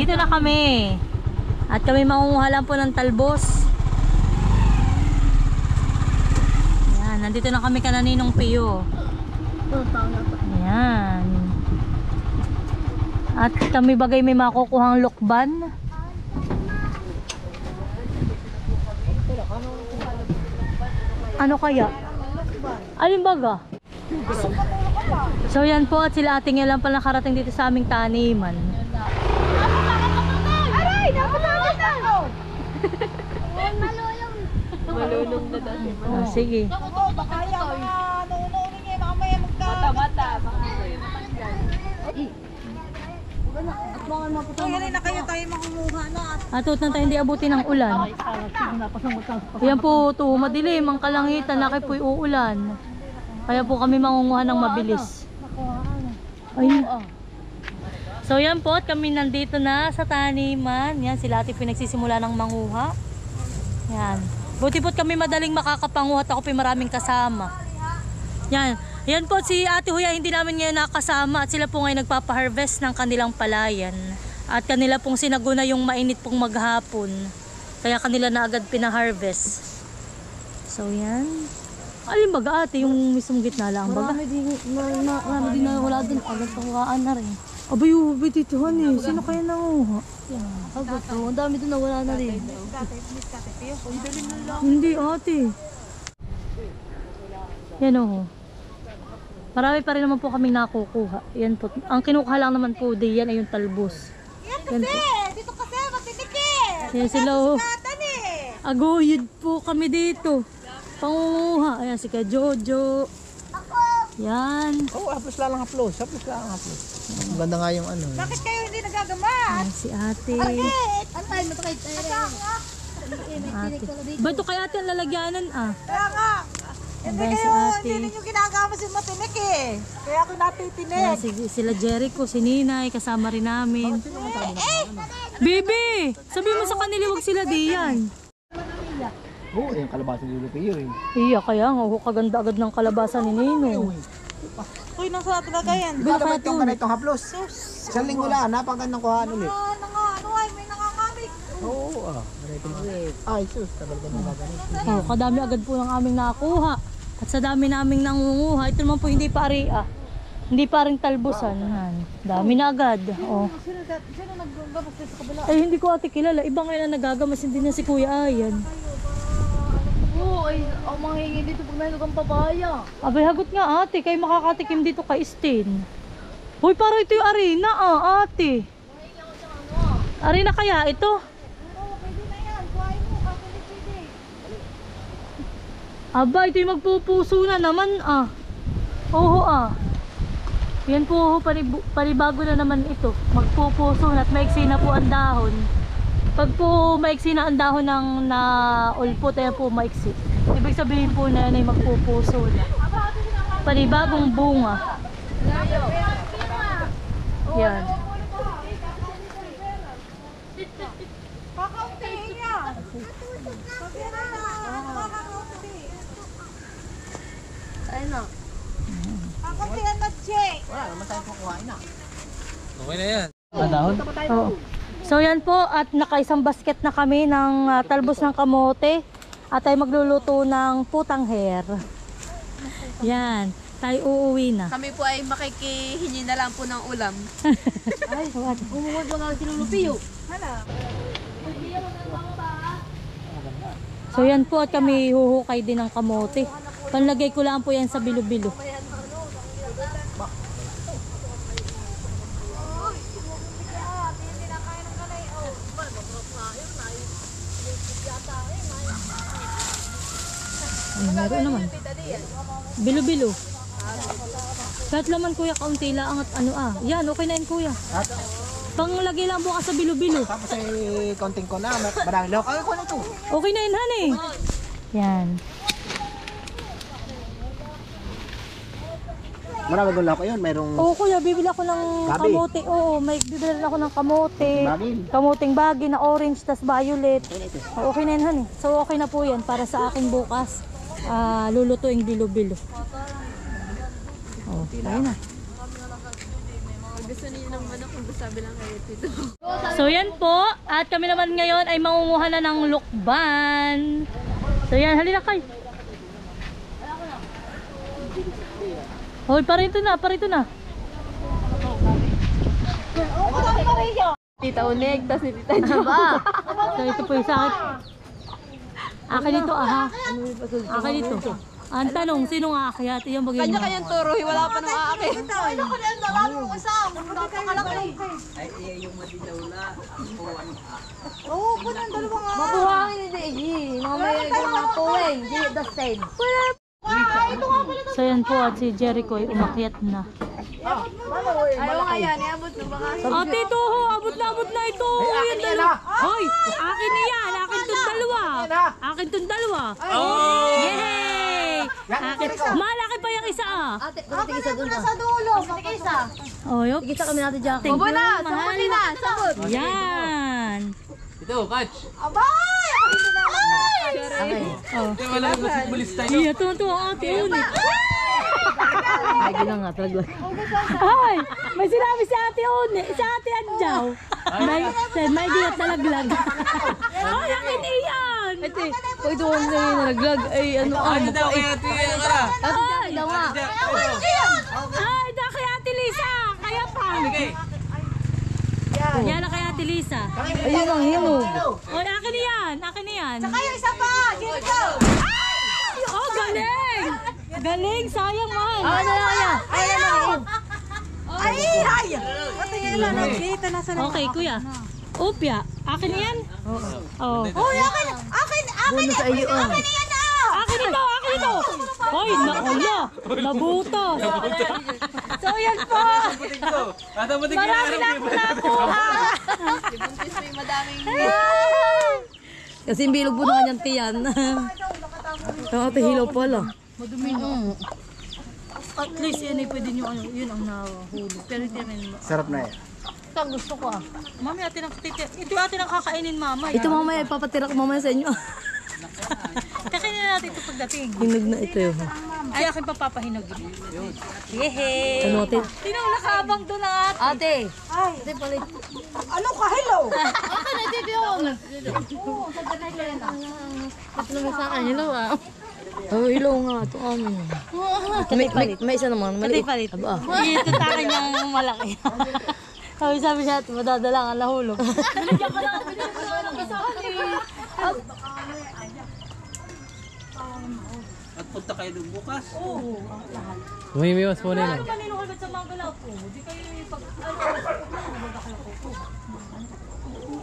Nandito na kami. At kami mangunguha lang po ng talbos. Yan, nandito na kami kana Ninong Pio. Yan. At kami bagay may makukuhang lokban. Ano kaya? Alin baga? So yan po, at sila ating lang pala nakarating dito sa aming taniman. Aray! Napatawag na! Malulong na dati. Sige. Baka yan mga nauunin niya, baka maya Mata-mata. Kaya na kayo tayo makumuha na. Atot na tayo hindi abuti ng ulan. Yan po to, madilim ang kalangitan, laki po'y uulan. Kaya po kami mangunguha ng mabilis. Ayun. So yan po, at kami nandito na sa taniman. Yan, sila ate pinagsisimula ng manguha. Yan. Buti po't kami madaling makakapanguha at ako po'y maraming kasama. Yan. Yan po si Ate Huya, hindi namin ngayon nakasama at sila po ngayon nagpapaharvest ng kanilang palayan. At kanila pong sinaguna yung mainit pong maghapon. Kaya kanila na agad pinaharvest. So yan. Alin baga ate, yung mismong gitna lang baga? Marami din na wala din. Agad pakuhaan na rin. Abay, ubi dito eh. Sino kaya nanguha? Agad to. Ang dami din na wala na rin. Hindi ate. Yan o. Marami pa rin naman po kaming nakukuha. Yan po. Ang kinukuha lang naman po di yan ay yung talbos. Yan kasi! Dito kasi matinik eh! Yan sila o. Katan eh! Aguyod po kami dito. Pangunguha. Ayan si Ka Jojo. Yan. Oh, haplos lang ang haplos. Haplos lang ang haplos. Ang ganda nga yung ano. Bakit kayo hindi nagagamas? Yan si ate. Ano tayo matakay tayo rin? Ate. Ba ito kay ate ang lalagyanan ah? Kaya nga! Hindi Ayan si kayo, ate. hindi ninyo ginagamas yung matinik eh. Kaya ako natitinik. Ayan, sila Jericho, si Ninay, kasama rin namin. Bibi! Sabi mo sa kanila wag sila diyan. Oo, yung kalabasa ni Lupio eh. Iya, kaya nga, kaganda agad ng kalabasan ni Nino. Uy, nasa talaga yan. Baka itong ganitong haplos. Isang linggo lang, napakagandang kuhaan ulit. Ano ay, may nangangamit. Oo, ganitong ulit. Ay, sus, tagal ka na ganito. Oh, kadami agad po ng aming nakuha. At sa dami naming nangunguha, ito naman po hindi pa aria. Hindi pa rin talbusan. Yan. Dami na agad. Oh. Sino naggagamas sa kabila? Ay, hindi ko ate kilala. Iba ngayon na nagagamas, hindi na si Kuya Ayan. Oo, ay ang manghingi dito pag nahinog ang papaya. Abay, hagot nga ate, kayo makakatikim dito kay Stin. Hoy, parang ito yung arena ate. Arena kaya ito? Oo, pwede na yan. Kuhain mo, pwede. Aba, ito yung magpupuso na naman Oo Yan po, panibago na naman ito. Magpupuso na at maiksi na po ang dahon. Pag po maiksi na ang dahon ng naulpot, ayan po maiksi. Ibig sabihin po na yan ay magpupuso na. Panibagong bunga. Yan. Kakauntiin niya. Ayun na. Kakauntiin na, Che. Wala naman tayo kukuhain na. Okay na yan. Dahon? Oo. So yan po, at nakaisang basket na kami ng talbos ng kamote. At ay magluluto ng putangher. Yan, tayo uuwi na. Kami po ay makikihingi na lang po ng ulam. Ay, umuwag lang ang sinulupiyo. So yan po, at kami huhukay din ng kamote. Panlagay ko lang po yan sa bilo-bilo. Ay, meron naman. Bilo-bilo. Kahit laman kuya, kaunti lang at yan, okay na yun kuya. Panglagay lang bukas sa bilo-bilo. Tapos ay konting ko na, marami lang. Ay, ko na ito. Okay na yun, honey. Yan. Marami kong lako yun, mayroong Oo kuya, bibili ako ng Gabi. kamote. Oo, may bibili rin ako ng kamote. Bagil. Kamuting bagi na orange, tas violet. Okay na yun, honey. So okay na po yan para sa akin bukas. Lulutuing bilo-bilo. Oh, ayun na. Gusto niyo ng manok kung sabi lang kayo dito. So yan po, at kami naman ngayon ay mangunguha na ng lukban. So yan, halina kayo. Hoy, parito na, parito na. Tita Unig, tas ni Tita Jo. So ito po yung sa akin. Akin ito, aha. Akin ito. Ang tanong, sino nga akyat? Yung bagay mo. Kanya-kanyang turo, wala pa nang aakin. Makuha ni Deji. Mamaya yung mga puwing. The same. So yan po, at si Jericho ay umakyat na. Ayaw nga yan, iabot na baka. Ate, ito ho, abot na ito. Yan dalawa. Hoy, akin na yan. Akin tong dalawa. Akin tong dalawa. Yay! Akin. Malaki pa yung isa ah. Ate, isa doon sa dulo. Isa. Oh, yup. Isa kami natin dyan. Thank you, Bubo na, mahal. sabuti na, sabot. Yan. Ito, catch. Oh. Ito, wala yung basketballista yun. Iya, tuwan-tuwa ang ate ulit. Ay, gila nga, talaga. Ay, may sinabi si ate ulit. Si ate Adjaw. May giyat na laglag. Ay, akin iyan. Ate, pag doon na yung nalaglag, ay ano Ano daw kaya tiyan ka na? Ay, daw nga. ay, da kay ate Lisa. Kaya pa. Okay. Yan na kay ate Lisa. Ayun ang hinog. Oy, akin yan. Akin yan. Ay, isa pa! Dito! Oh, galing. Galing, sayang man. Ano lang yan? Ay, ay! Okay, kuya. Upya, akin yan? Oo. Uy, akin! Bonus sa iyo, ah. Akin ito. Hoy, naula. Nabuto. So, yan po. Butik to. Ata butik na Marami na ako nakuha. Si Buntis may madaming Kasi bilog po na kanyang tiyan. Ang ate hilaw pala. At least yan ay pwede nyo, ano, yun ang nahulog. Pero hindi naman. Sarap na yan. Ito ang gusto ko ah. Mami, ito atin ang kakainin mama. Ito mamaya, ipapatira ko mamaya sa inyo. Kakainin natin ito pagdating. Hinog na ito yun. Ay, akin papapahinog. Yehe. Ano ate? Tinong nakabang doon ang ate. Ate! Ate, palit. Ano ka, hello? Akin na, dito yun. Tatlo mo sa akin, hello ah. Oh, hilaw nga. Ito amin. May isa naman. Maliit. Palit. Aba. Ito sa akin yung malaki. Sabi siya, madadala ka nahulog. Nandiyan ka lang, binili ko lang sa akin. At punta kayo doon bukas. Oo. Umimiwas mo na Ano kanino agad sa mga galaw po? Di kayo pag...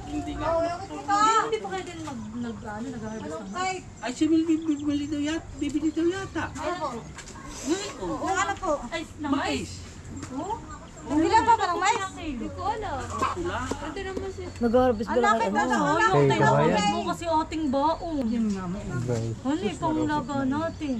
Hindi nga. Hindi pa kayo din nag-harvest ng Ay, si Mil bibili daw yata. Bibili daw yata. ano po? Ay, ng mais. Mais. Bilang pa ng mais? Hindi ko alam. Pula. Nag-harvest ba lang kayo? Ay, tinapos mo kasi ating baon. Ano eh, panglaga natin.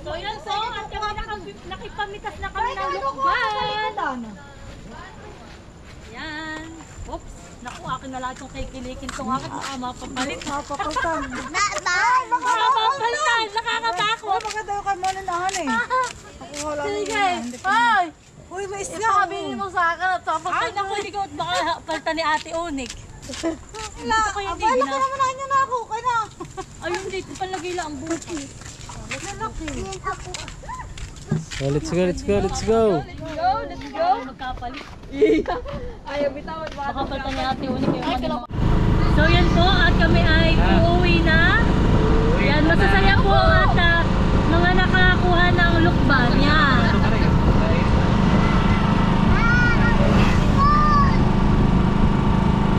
So yan so, at kami nakipamitas na kami ng lukban. Yan. Oops. Naku, akin na lahat yung kikilikin tong akin. Baka mapapalit. Mapapalitan. Mapapalitan. Nakakatakot. Maganda ka muna na han eh. Nakuha lang Sige. Ay! Uy, may isla. Ipakabili mo sa akin at tapos ay naku, hindi ko baka palitan ni Ate Onik. Ito ko yung hindi na. Naman niya na ako. Kaya na. Ayun, dito palagay lang ang buti. Oh, let's go, let's go, let's go. Let's go. Magkapalit. ayaw bitawan. Baka palitan ni Ate Onik yung ano. So yan po at kami ay uuwi na. Yan, masasaya po at mga nakakuha ng lukban. Yan.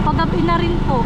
Pagabi na rin po.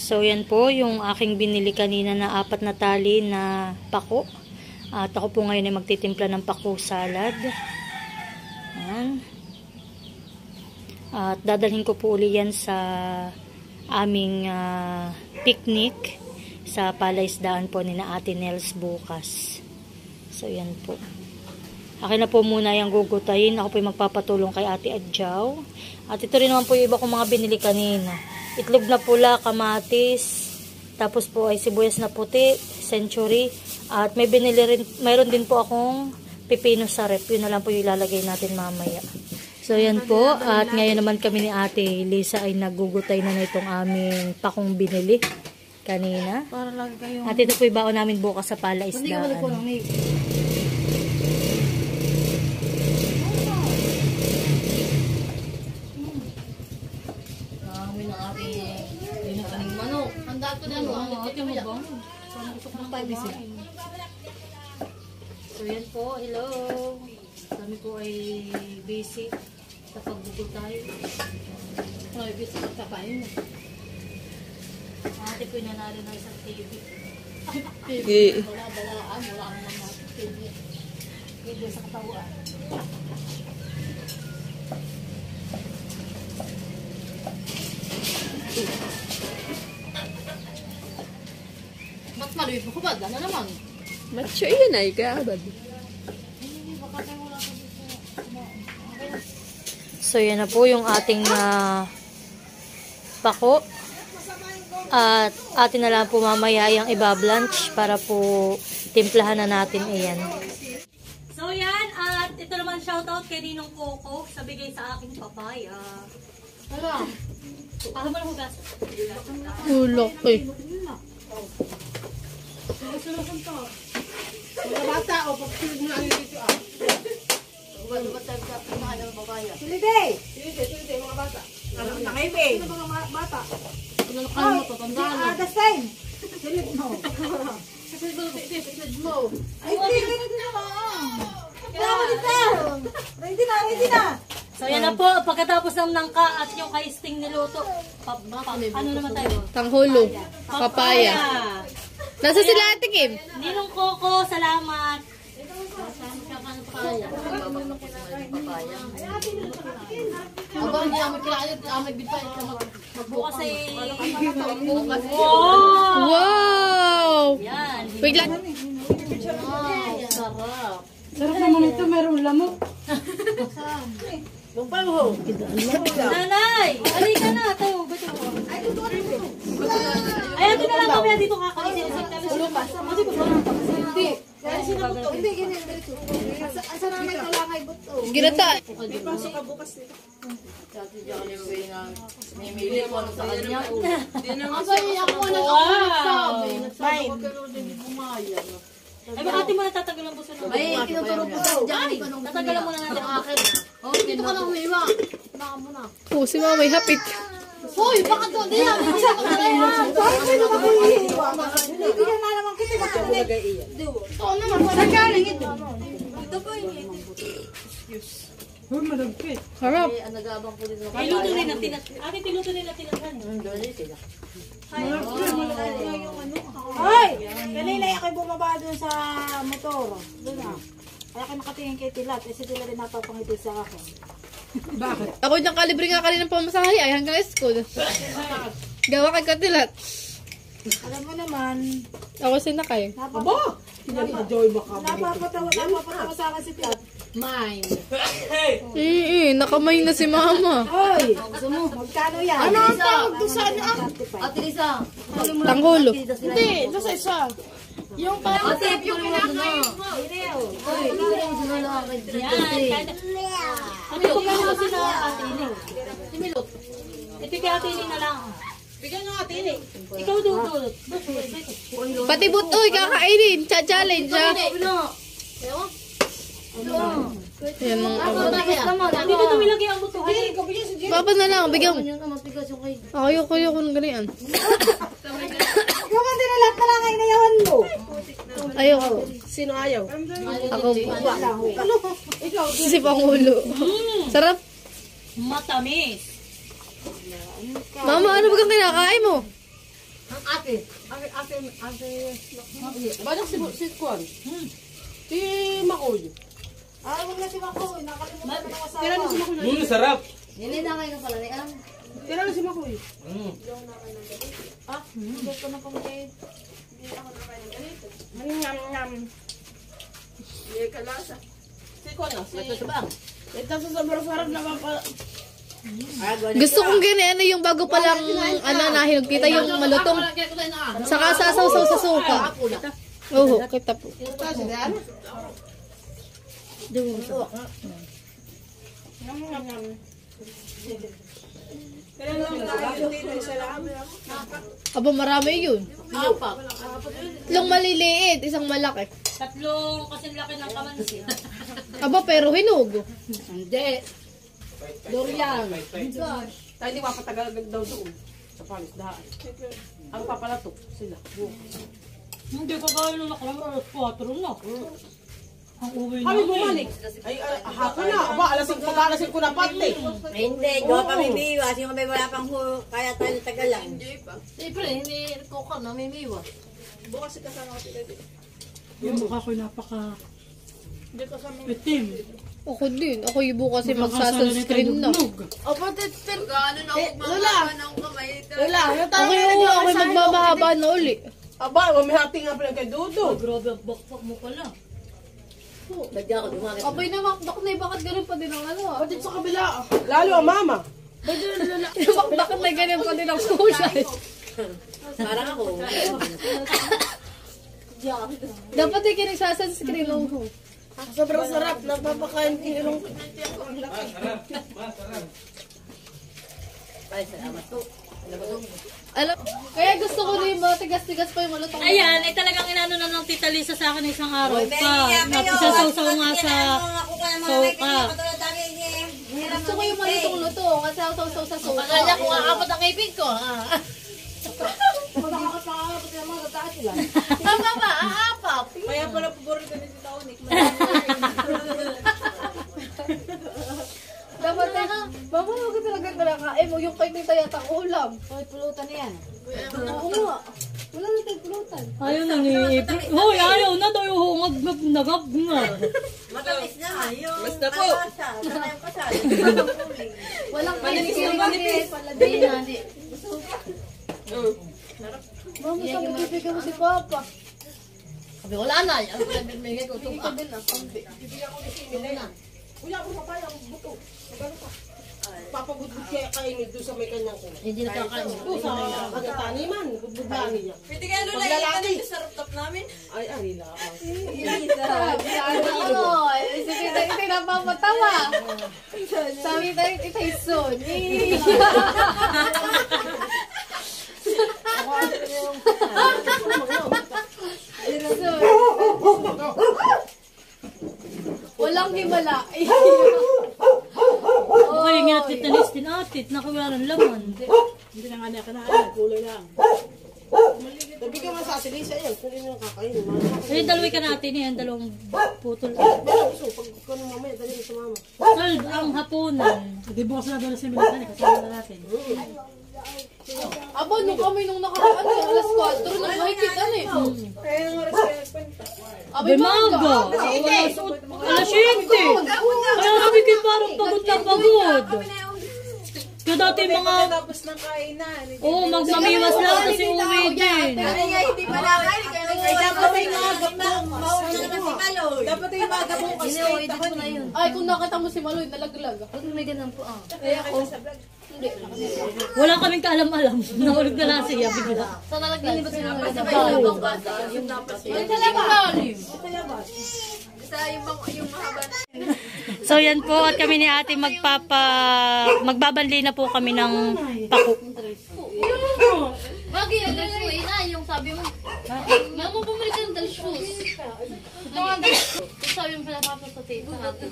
So yan po yung aking binili kanina na 4 na tali na pako. At ako po ngayon ay magtitimpla ng pako salad. Yan. At dadalhin ko po uli yan sa aming picnic sa palaisdaan po ni na Ate Nels bukas. So yan po. Akin na po muna yung gugutayin. Ako po yung magpapatulong kay Ate Adjaw. At ito rin naman po yung iba kong mga binili kanina. Itlog na pula, kamatis, tapos po ay sibuyas na puti, century, at may binili rin, mayroon din po akong pipino sa rep. Yun na lang po yung ilalagay natin mamaya. So yan po, at ngayon naman kami ni Ate Lisa ay nagugutay na itong aming pakong binili kanina. At ito po yung baon namin bukas sa palaisdaan. So yan po, hello. Kami po ay busy sa pagbubutay. Ay, busy sa kapain. Ate ko nanalo ng isang TV. Wala ang mga TV. Video sa katawan. Ba't maluwit mo kubad? Ano naman? Macho yun ay kaabad. So yan na po yung ating pako. At atin na lang po mamaya yung iba-blanch para po timplahan na natin iyan. So yan, at ito naman shoutout kay Ninong Coco sa bigay sa aking papaya. Hala. Ako mo lang hugas. Hulok eh. Mga bata, o pagkilig mo na ang dito ah. Silide, mga bata. Nakaibe. Mga bata. Ano mo to, tandaan mo. The same. Silid mo. Silid mo. Ay, hindi na ba? Ready na. So yan na po, pagkatapos ng nangka at yung kay Sting niluto. Ano naman tayo? Tanghulo. Papaya. Nasa sila Ate Kim? Ninong Coco, salamat. Aba, hindi namin kinaayot. May bitpay. Bukas ay... Wow! Yan. Wait lang. Sarap. Sarap naman ito, merong lamok. Nanay! Halika na! Tayo, bato. Ay, ito na lang kami dito kakalisin. Hindi. Hindi, ganyan. Asa na may kalangay buto. Ginata. Abay, ako nagsabi. Nagsabi ko pero hindi bumaya. Ay, bakit mo natatagal ang buso na? Ay, tinuturo po sa dyan. Tatagalan mo na natin ang akin. Dito ka lang humiwa. Baka mo na. Oh, si Mama may hapit. Hoy, baka to. Di yan. Hindi ko na yan. Bakit mo na ako hihiwa? Hindi ka na naman kita. Baka mo lagay iyan. Oo naman. Saan galing ito? Ito po yung Harap. Ay, luto rin ang tinathan. Ate, tiluto rin ang tinathan. Hoy! Kanina ako'y bumaba doon sa motor. Doon na. Kaya ako nakatingin kay Tilat. Eh si Tilat rin napapangiti sa akin. Ako diyang kalibre nga kanina pamasahe ay hanggang school. Gawa kay Katilat. Alam mo naman, Ako sinakay. napapatawa sa akin si Tilat. Nakamay na si Mama. Hoy! Magkano yan? Ano ang tawag doon sa ano? Ate Lisa. Tanghulo. Hindi, nasa isa. Yung parang ate, yung kinakain mo. Yan. Ate, bigyan mo kasi na Ate Ini. Ito kay Ate Ini na lang. Bigyan nyo Ate Ini. Ikaw dudulot. Pati butoy kakainin. Challenge ha. Yan mga Dito tumilagay ang buto. Papa na lang, bigyan mo. Ayoko ng ganyan. Yung din lahat na lang ay nayawan mo. Ayoko. Sino ayaw? Ako. Si Pangulo. Sarap. Matamis. Mama, ano ba kang kinakain mo? Badak si Kwan. Si Makoy. Huwag na si Makoy. Nakalimutan ko ng asawa. Tira na si Makoy. Sarap. Nili na kayo ng pala ni Ang. Tira na si Makoy. Gusto na pong kayo. Si Kwan na. Si Bang. Ito sa sobrang sarap naman pa. Gusto kong ganyan yung bago pa lang nahinog kita yung malutong. Saka sasaw-saw sa suka. Oo, kita po. Aba, marami yun. Tatlong maliliit, isang malaki. Tatlong kasing laki ng kamansi. Aba, pero hinog. Hindi. Durian. Tayo di mapatagal daw doon. Sa palisdahan. Ang papalatok sila. Hindi ko kaya nung nakarang alas 4 na. Ang uwi Kami namin. bumalik. Ay, hapon na. Aba, pag-alasin ko na pati. Hindi, gawa kami biwas. Yung kami wala pang kaya tayo tagalan. Siyempre, hindi ko ka namimiwa. Yung mukha ko napaka itim. Ako din. Ako yung bukas kasi magsasunscreen na. Opo, Lola. Wala. Ako yung magmamahaba na uli. Aba, mamihati nga pala kay Dudo. Grabe ang bakpak mo pala. Bagya ako dumagit. Abay na makbak na bakit ganun pa din ang ano ah. Pati sa kabila. Lalo ang mama. Bakit may ganun pa din ang kuya. Parang ako. Dapat yung kinagsasanscreen ng ho. Sobrang sarap. Nagpapakain kinilong. Ay, salamat po. Alam, kaya gusto ko din mga tigas-tigas pa yung malutong. Ayan, ay talagang inano na ng Tita Lisa sa akin isang araw Uy, pa. Benny, Napisasaw-saw nga sa soka. Gusto ko yung malutong luto kasi ako sa suka. Kaya kung aabot ang ibig ko. Tama ba? Aapap. Kaya pala paborito ni si Taonik. Dapat na. Mama, huwag ka talaga nakain mo. Yung kay Tita yata ulam. Hoy, pulutan na yan. Oo nga. Wala na tayong pulutan. Ayaw na ni April. Hoy, ayaw na daw yung hungag nagab nga. Matamis naman. Yung Basta po. malasa. Sana yung kasal. Walang manipis yung manipis. Hindi. Mama, saan mo bibigyan mo si Papa? Sabi, wala na. Yan ko lang bibigyan ko. Ito din na. Kuya, ako papaya ang buto. Magano pa? Papabudbud kaya kainid doon sa may kanyang ko. Hindi na kakain. Doon sa kagataniman. Budbudangin niya. Pwede kaya lula Paglalaki. ikan sa rooftop namin? Ay, arila. Ano? Si Tita ito napapatawa. Sabi tayo, Tita Ison. Walang himala. Okay, nga Tita Liz tinatit. Nakawala ng laman. Hindi na nga niya kanain. Kulay lang. Sabi ka nga sa atin, isa yan. Kung yun yung kakain. Ay, dalawi ka natin yan. Dalawang putol. Meron gusto. Pag kung mamaya, dali mo sa mama. Sal, ang hapunan. Hindi bukas na doon na si Militan. Kasama na natin. Aba, nung kami nung nakaraan, alas 4, nung mahigit ano eh. Abay, maga. Alas 7. Kaya sabi ko parang pagod na pagod. Kaya dati mga... Tapos ng kainan. Oo, magmamiwas lang kasi uwi din. Hindi pa nakain. Kaya Dapat ay maga po. mauna na si Maloy. Dapat ay maga po kasi tahon eh. Ay, kung nakita mo si Maloy, nalaglag. May ganun po ah. Kaya kayo sa vlog. Wala kaming kaalam-alam. Nahulog na lang siya bigla. Sa nalaglag. Ba sila Ay, Yung mahaba na. So yan po at kami ni ate magbabanli na po kami ng pako. Bagay, yung dalshoes. Yung sabi mo. Nga mo bumili ka ng dalshoes. Sabi mo pala tapos sa tita natin.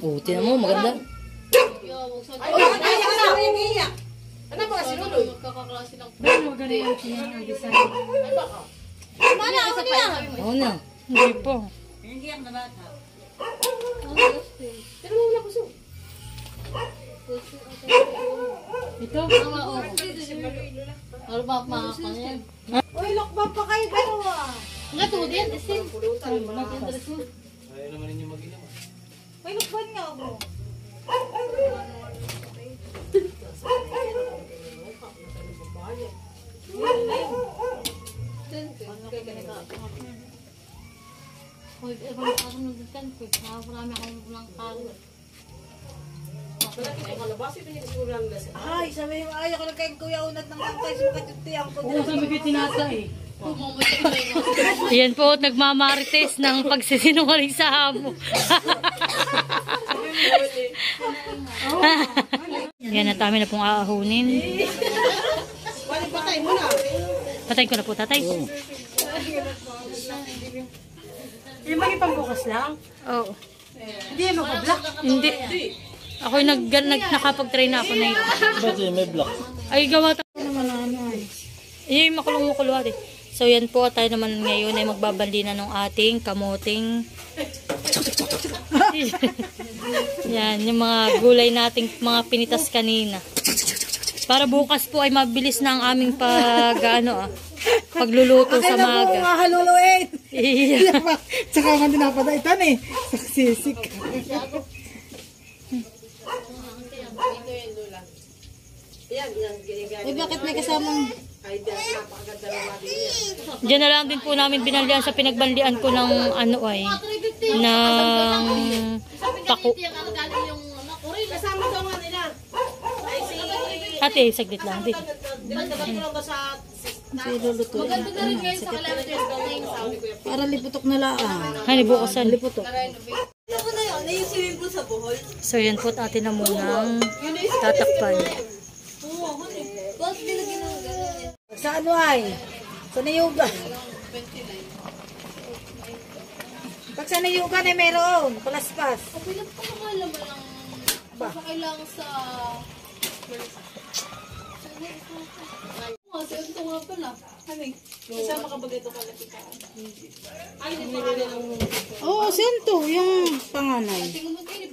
Oo, tinan mo, maganda. Ano ba kasi Lolo? Magkakaklase ng Mana, ako niya. Oo na. Hindi po. Pero wala ko so. Ito, oo. Ano ba makakanya yan? Uy, lokbang pa kayo dalawa. Nga to din, isin. Ayaw naman ninyo mag-inom. May lokban nga ako. Hoy, ibang kasunod din ko. Marami akong ulang kasunod. Ay, sabi mo, ayaw ko lang kayong kuya unat ng antay sa makatutihan ko. Sabi ko tinata eh. Yan po, nagmamarites ng pagsisinungaling sa amo. Yan na tami na pong aahunin. Patay mo na. Patayin ko na po, tatay. Yung mga pambukas lang? Oo. Hindi yan magpa-block. Hindi. Ako yung nakapag-try na ako na yun. Ba't may block? Ay, gawa tayo naman yung makulong-makulo ate. So yan po, tayo naman ngayon ay magbabali na ng ating kamoting. Yan, yung mga gulay nating mga pinitas kanina. Para bukas po ay mabilis na ang aming pagluluto sa maga. Ako nga haluluin. Iya. Tsaka man din napadaitan eh. Saksisik. Uy, bakit may kasamang... Diyan na lang din po namin binalian sa pinagbanlian ko ng ng pako. Kasama daw nga nila. Ay, si... Ate, saglit lang din. Dinagdagan ko lang ba sa... Maganda na rin ngayon sa kalamitan. Para liputok na lang. Hani, bukasan. Liputok. Ano na yun? Na yung swimming pool sa Bohol? So yan po, ate na munang tatakpan. Bakit nilagyan ng gano'n? Sa ano ay? Sa niyugan. Pag sa niyugan ay meron. Palaspas. Pinagpakakala mo lang basta kailangan sa... Kasi ito nga pala. Kasama ka ba dito ka nakikaan? Ay, hindi nila ng... Oo, sento. Yung panganay. Tingnan mo kayo,